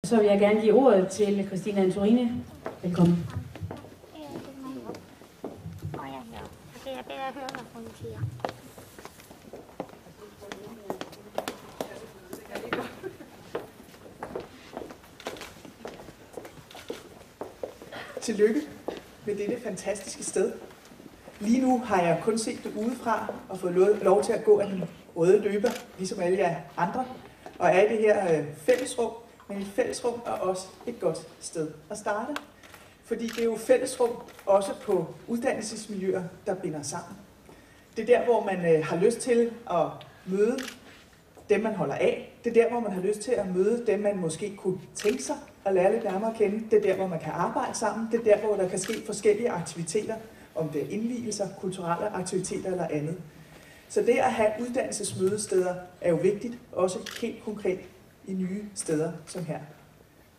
Så vil jeg gerne give ordet til Christine Antorini. Velkommen. Jeg beder at høre, hvad hun siger. Tillykke med dette fantastiske sted. Lige nu har jeg kun set det udefra og fået lov til at gå af den røde løber, ligesom alle jer andre, og er i det her fællesrum, men et fællesrum er også et godt sted at starte. Fordi det er jo fællesrum også på uddannelsesmiljøer, der binder sammen. Det er der, hvor man har lyst til at møde dem, man holder af. Det er der, hvor man har lyst til at møde dem, man måske kunne tænke sig at lære lidt nærmere at kende. Det er der, hvor man kan arbejde sammen. Det er der, hvor der kan ske forskellige aktiviteter, om det er indvielser, kulturelle aktiviteter eller andet. Så det at have uddannelsesmødesteder er jo vigtigt, også helt konkret i nye steder som her.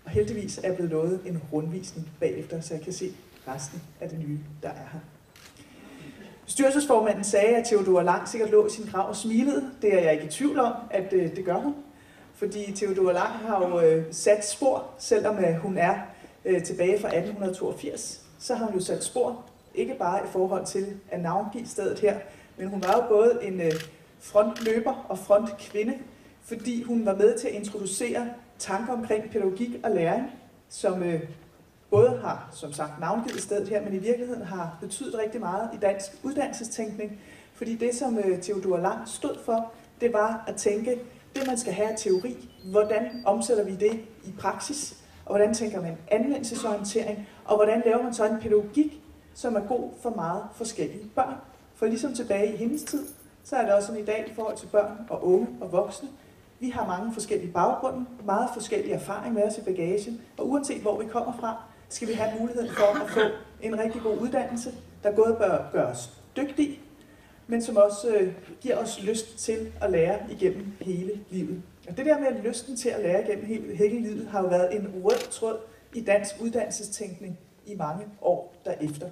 Og heldigvis er blevet lovet en rundvisning bagefter, så jeg kan se resten af det nye, der er her. Bestyrelsesformanden sagde, at Theodora Lang sikkert lå i sin grav og smilede. Det er jeg ikke i tvivl om, at det gør hun. Fordi Theodora Lang har jo sat spor, selvom hun er tilbage fra 1882. Så har hun jo sat spor, ikke bare i forhold til at navngive stedet her, men hun var jo både en frontløber og frontkvinde, fordi hun var med til at introducere tanker omkring pædagogik og læring, som både har, som sagt, navngivet stedet her, men i virkeligheden har betydet rigtig meget i dansk uddannelsestænkning. Fordi det, som Theodora Lang stod for, det var at tænke, det man skal have af teori, hvordan omsætter vi det i praksis, og hvordan tænker man anvendelsesorientering, og hvordan laver man så en pædagogik, som er god for meget forskellige børn. For ligesom tilbage i hendes tid, så er det også sådan i dag i forhold til børn og unge og voksne. Vi har mange forskellige baggrunde, meget forskellige erfaringer med os i bagagen, og uanset hvor vi kommer fra, skal vi have muligheden for at få en rigtig god uddannelse, der både bør gøre os dygtige, men som også giver os lyst til at lære igennem hele livet. Og det der med lysten til at lære igennem hele livet har jo været en rød tråd i dansk uddannelsestænkning i mange år derefter.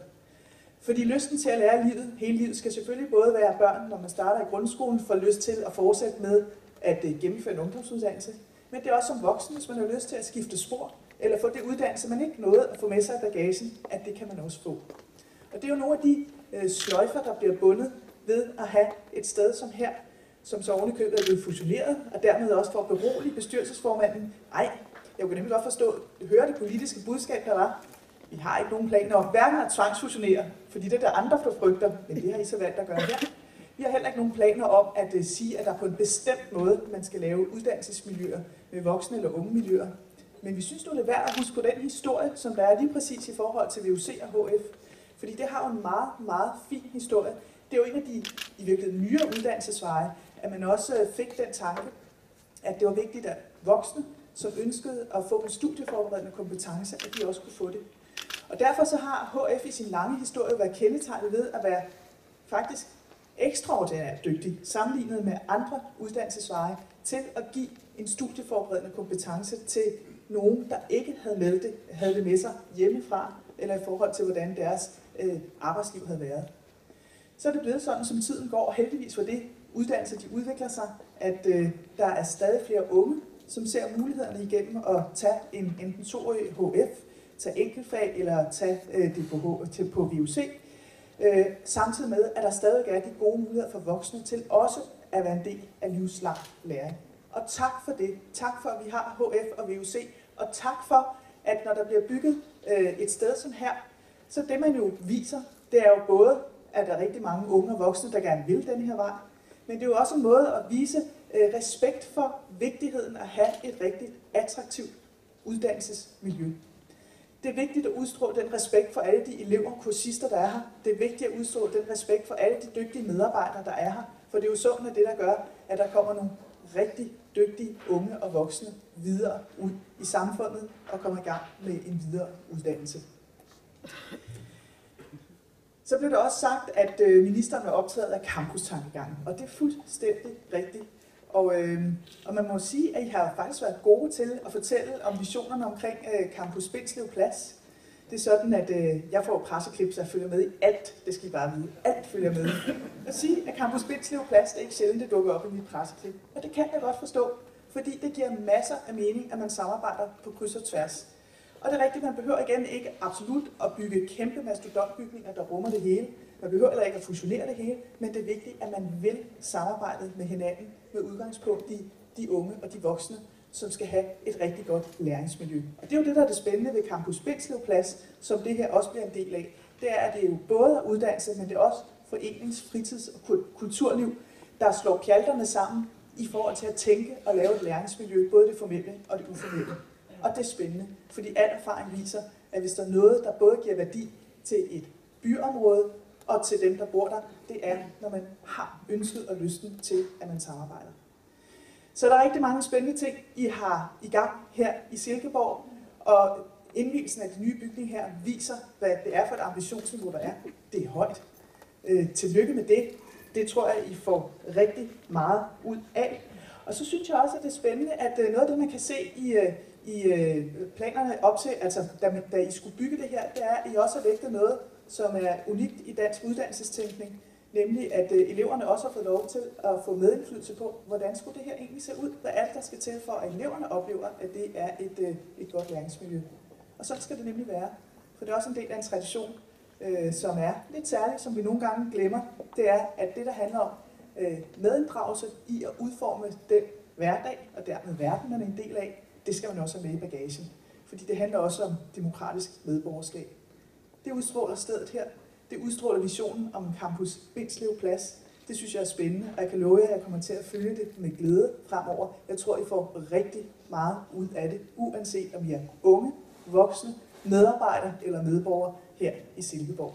Fordi lysten til at lære livet, hele livet skal selvfølgelig både være børn, når man starter i grundskolen, får lyst til at fortsætte med at gennemføre en ungdomsuddannelse, men det er også som voksen, hvis man har lyst til at skifte spor, eller få det uddannelse, man ikke nåede at få med sig i bagagen, at det kan man også få. Og det er jo nogle af de sløjfer, der bliver bundet ved at have et sted som her, som så ovenikøbet er blevet fusioneret, og dermed også for at berolige bestyrelsesformanden. Nej, jeg kunne nemlig godt høre det politiske budskab, der var. Vi har ikke nogen planer om hverken at tvangsfusionere, fordi det er der andre, der frygter, men det har I så valgt at gøre her. Vi har heller ikke nogen planer om at sige, at der på en bestemt måde, man skal lave uddannelsesmiljøer med voksne eller unge miljøer. Men vi synes nu, det er værd at huske på den historie, som der er lige præcis i forhold til VUC og HF. Fordi det har jo en meget, meget fin historie. Det er jo en af de i virkeligheden nyere uddannelsesveje, at man også fik den tanke, at det var vigtigt, at voksne, som ønskede at få en studieforberedende kompetence, at de også kunne få det. Og derfor så har HF i sin lange historie været kendetegnet ved at være faktisk ekstraordinært dygtig, sammenlignet med andre uddannelsesveje, til at give en studieforberedende kompetence til nogen, der ikke havde det med sig hjemmefra, eller i forhold til, hvordan deres arbejdsliv havde været. Så er det blevet sådan, som tiden går, og heldigvis for det uddannelse, de udvikler sig, at der er stadig flere unge, som ser mulighederne igennem at tage en enten 2-årig HF, tage enkeltfag eller tage det på VUC, samtidig med, at der stadig er de gode muligheder for voksne til også at være en del af livslang læring. Og tak for det. Tak for, at vi har HF og VUC, og tak for, at når der bliver bygget et sted som her, så det man jo viser, det er jo både, at der er rigtig mange unge og voksne, der gerne vil den her vej, men det er jo også en måde at vise respekt for vigtigheden at have et rigtig attraktivt uddannelsesmiljø. Det er vigtigt at udstråle den respekt for alle de elever og kursister, der er her. Det er vigtigt at udstråle den respekt for alle de dygtige medarbejdere, der er her. For det er jo sådan, at det, der gør, at der kommer nogle rigtig dygtige unge og voksne videre ud i samfundet og kommer i gang med en videre uddannelse. Så blev der også sagt, at ministeren var optaget af campustankegangen, og det er fuldstændig rigtigt. Og man må sige, at I har faktisk været gode til at fortælle om visionerne omkring Campus Bindslev Plads. Det er sådan, at jeg får presseklip, så jeg følger med i alt. Det skal I bare vide. Alt følger med. At sige, at Campus Bindslev Plads, det er ikke sjældent, det dukker op i mit presseklip. Og det kan jeg godt forstå, fordi det giver masser af mening, at man samarbejder på kryds og tværs. Og det er rigtigt, man behøver igen ikke absolut at bygge kæmpe mastodontbygninger, der rummer det hele. Man behøver heller ikke at fusionere det hele, men det er vigtigt, at man vil samarbejde med hinanden med udgangspunkt i de unge og de voksne, som skal have et rigtig godt læringsmiljø. Og det er jo det, der er det spændende ved Campus Bindslev Plads, som det her også bliver en del af. Det er, at det er jo både uddannelse, men det er også forenings-, fritids- og kulturliv, der slår pjalterne sammen i forhold til at tænke og lave et læringsmiljø, både det formelle og det uformelle. Og det er spændende, fordi al erfaring viser, at hvis der er noget, der både giver værdi til et byområde og til dem, der bor der, det er, når man har ønsket og lysten til, at man samarbejder. Så der er rigtig mange spændende ting, I har i gang her i Silkeborg, og indvielsen af de nye bygning her viser, hvad det er for et ambitionsniveau, der er. Det er højt. Tillykke med det. Det tror jeg, I får rigtig meget ud af. Og så synes jeg også, at det er spændende, at noget af det, man kan se i planerne op til, altså da I skulle bygge det her, det er, at I også har vægtet noget, som er unikt i dansk uddannelsestænkning, nemlig at eleverne også har fået lov til at få medindflydelse på, hvordan skulle det her egentlig se ud? Hvad er det, der skal til for, at eleverne oplever, at det er et godt læringsmiljø? Og så skal det nemlig være. For det er også en del af en tradition, som er lidt særlig, som vi nogle gange glemmer. Det er, at det, der handler om medinddragelse i at udforme den hverdag, og dermed verden, man er en del af, det skal man også have med i bagagen. Fordi det handler også om demokratisk medborgerskab. Det udstråler stedet her. Det udstråler visionen om Campus Bindslev Plads. Det synes jeg er spændende, og jeg kan love jer, at jeg kommer til at følge det med glæde fremover. Jeg tror, I får rigtig meget ud af det, uanset om I er unge, voksne, medarbejdere eller medborgere her i Silkeborg.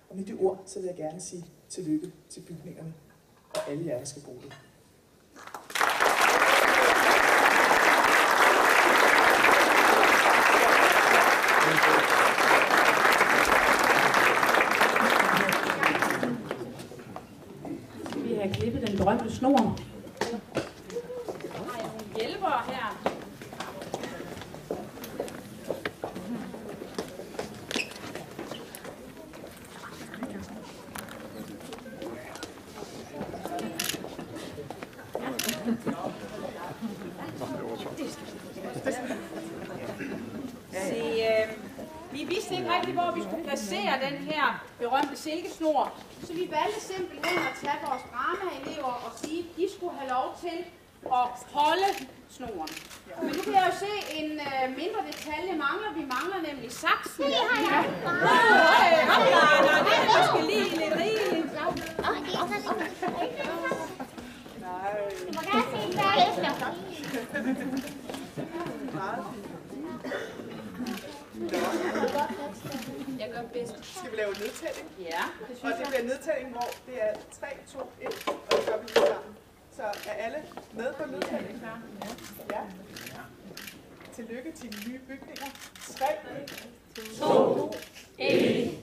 Og med de ord, så vil jeg gerne sige tillykke til bygningerne og alle jer, der skal bruge det. Vi har klippet den berømte snor. Har jeg nogle hjælpere her? Vi vidste ikke rigtig, hvor vi skulle placere den her berømte silkesnor, så vi valgte simpelthen at tage vores dramaelever og sige, at de skulle have lov til at holde snoren. Men nu kan jeg jo se en mindre detalje mangler. Vi mangler nemlig saksen. Det har jeg. Det er måske lige lidt rigeligt. Du må gerne se en bagefter. Jeg gør bedst. Skal vi lave en nedtælling? Ja, det Og synes det jeg. bliver en nedtælling, hvor det er 3, 2, 1, og det gør vi lige sammen. Så er alle med på nedtællingen? Ja. Tillykke til de nye bygninger. 3, 2, 1.